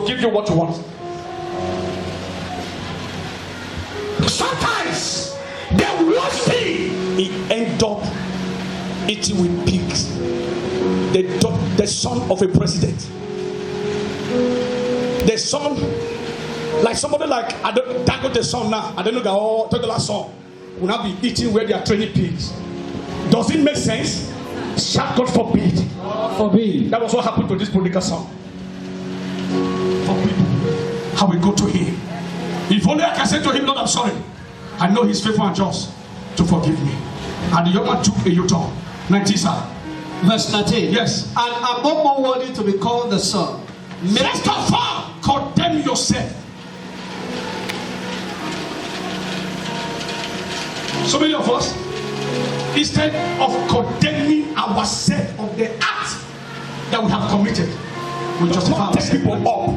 to give you what you want. Sometimes the worst thing, he end up eating with pigs. The son of a president, the son, like somebody like Dangote son now, I don't know, oh, Prodigal Son will not be eating where they are training pigs. Does it make sense? Shout God forbid. Forbid. That was what happened to this prodigal son. Forbid. How we go to him. If only I can say to him, Lord, I'm sorry. I know he's faithful and just to forgive me. And the young man took a U-turn. 19, sir. Verse 19. Yes. And I'm not more worthy to be called the son. First of all, condemn yourself. So many of us, instead of condemning ourselves of the act that we have committed, we just not take people up.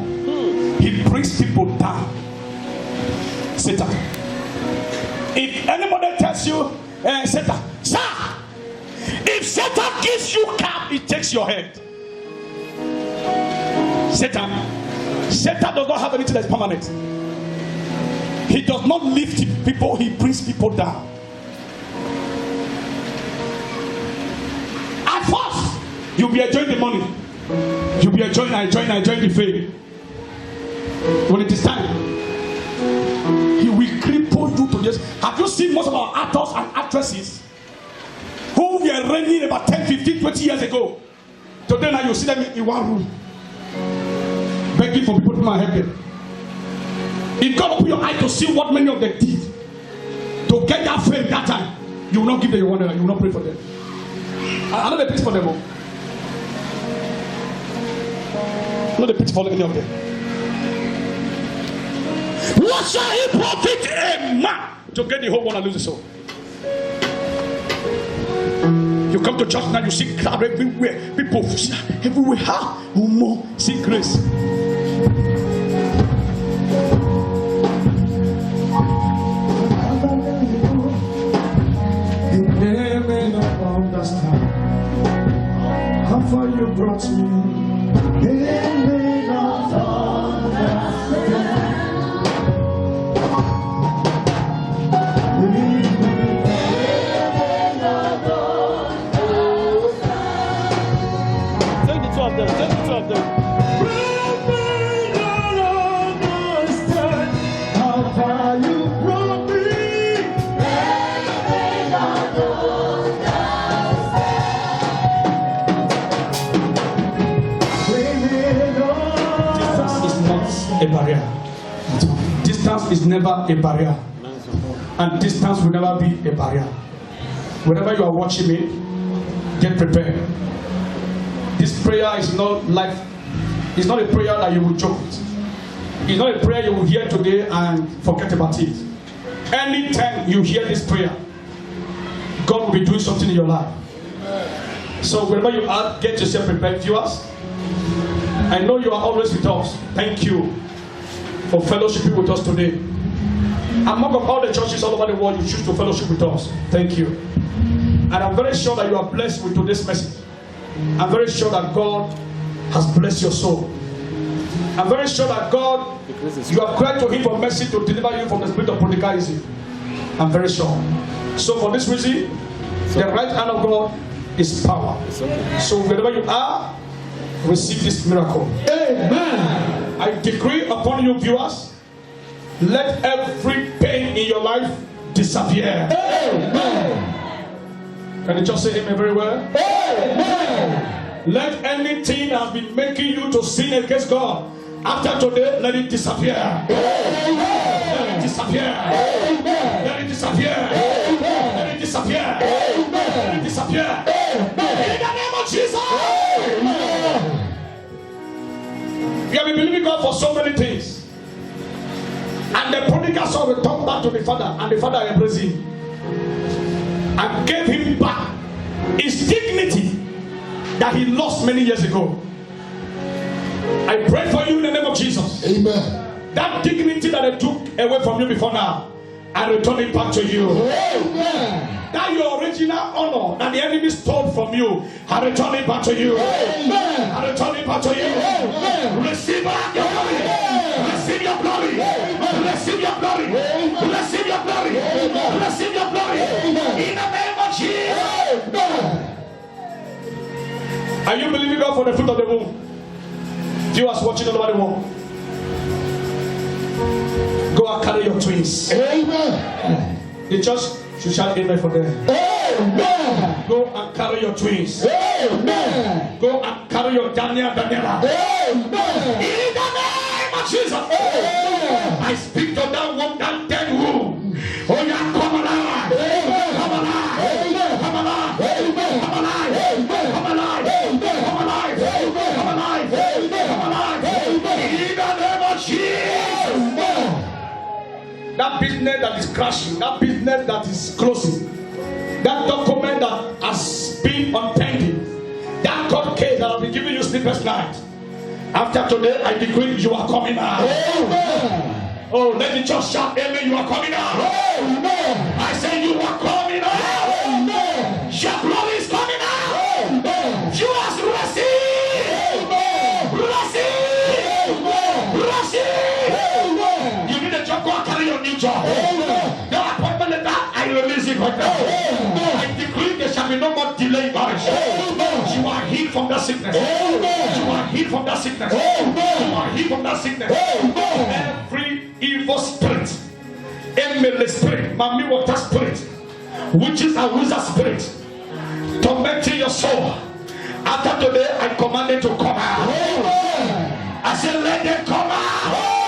He brings people down. Satan. If anybody tells you, Satan, sir, if Satan gives you cap, it takes your head. Satan does not have anything that's permanent. He does not lift people, he brings people down. At first, you'll be enjoying the money. You'll be enjoying the fame. When it is time, he will cripple you to this. Have you seen most of our actors and actresses who were reigning about 10, 15, 20 years ago? Today now you see them in one room, begging for people to come and help them. If God open your eye to see what many of them did to get that fame that time, you will not give them your wonder, you will not pray for them. I know the pity for them all. I know the pity for any of them. What shall he profit a man to get the whole world and lose the soul? You come to church now, you see crowd everywhere, people everywhere. How more see grace. They may not understand how far you brought me. They may not understand. A barrier. Distance is never a barrier, and distance will never be a barrier. Whenever you are watching me, get prepared. This prayer is not like, it's not a prayer that you will joke with. It's not a prayer you will hear today and forget about it. Anytime you hear this prayer, God will be doing something in your life. So wherever you are, get yourself prepared. Viewers, I know you are always with us. Thank you for fellowshipping with us today. Among all the churches all over the world, you choose to fellowship with us. Thank you. And I'm very sure that you are blessed with today's message. I'm very sure that God has blessed your soul. I'm very sure that God, you have cried to him for mercy to deliver you from the spirit of prodigalism. I'm very sure. So for this reason, the right hand of God is power. So wherever you are, receive this miracle. Amen. I decree upon you, viewers, let every pain in your life disappear. Amen. Can you just say amen very well? Amen. Let anything that has been making you to sin against God, after today, let it disappear. Amen. Let it disappear. Amen. Let it disappear. Amen. Let it disappear. Amen. Let it disappear. Amen. In the name of Jesus. Amen. We have been believing God for so many things. And the prodigal son returned back to the father, and the father embraced him and gave him back his dignity that he lost many years ago. I pray for you in the name of Jesus. Amen. That dignity that they took away from you before now, I return it back to you. Amen. That your original honor that the enemy stole from you, I return it back to you. Amen. I return it back unto you. Receive back your glory. Receive your glory. Receive your glory. Receive your glory. Receive your glory. In the name of Jesus. Are you believing God for the fruit of the womb? Viewers watching all over the world, go and carry your twins. Amen. The church should shout amen for them. Amen. Go and carry your twins. Amen. Go and carry your Daniela. Amen. In the name of Jesus. Amen. I speak to that womb, that dead womb. Oh yeah, come alive. Amen. Come alive. Amen. Come alive. Amen. Come alive. Amen. Come alive. Amen. Come alive. Amen. Come alive. Amen. Come alive. Amen. In the name of Jesus. Amen. That business that is crashing, that business that is closing, that document that has been on pending, that court case that has been giving you sleepless night. After today, I decree you are coming out. Amen. Oh, let the church shout, amen, you are coming out. Amen. I say you are coming out. Amen. Your glory is coming out. Amen. You are received. Amen. Receive. Amen. Receive. Amen. You need a job, go and carry your new job. Amen. The appointment letter, I release it right now. Amen. I decree there shall be no more delay in marriage. Amen. You are healed from that sickness. Amen. You are healed from that sickness. Amen. You are healed from that sickness. Amen. Every evil spirit, emele spirit, mami water spirit, witches and wizard spirit, tormenting your soul. After today, I command it to come out. Amen. I said, let them come out.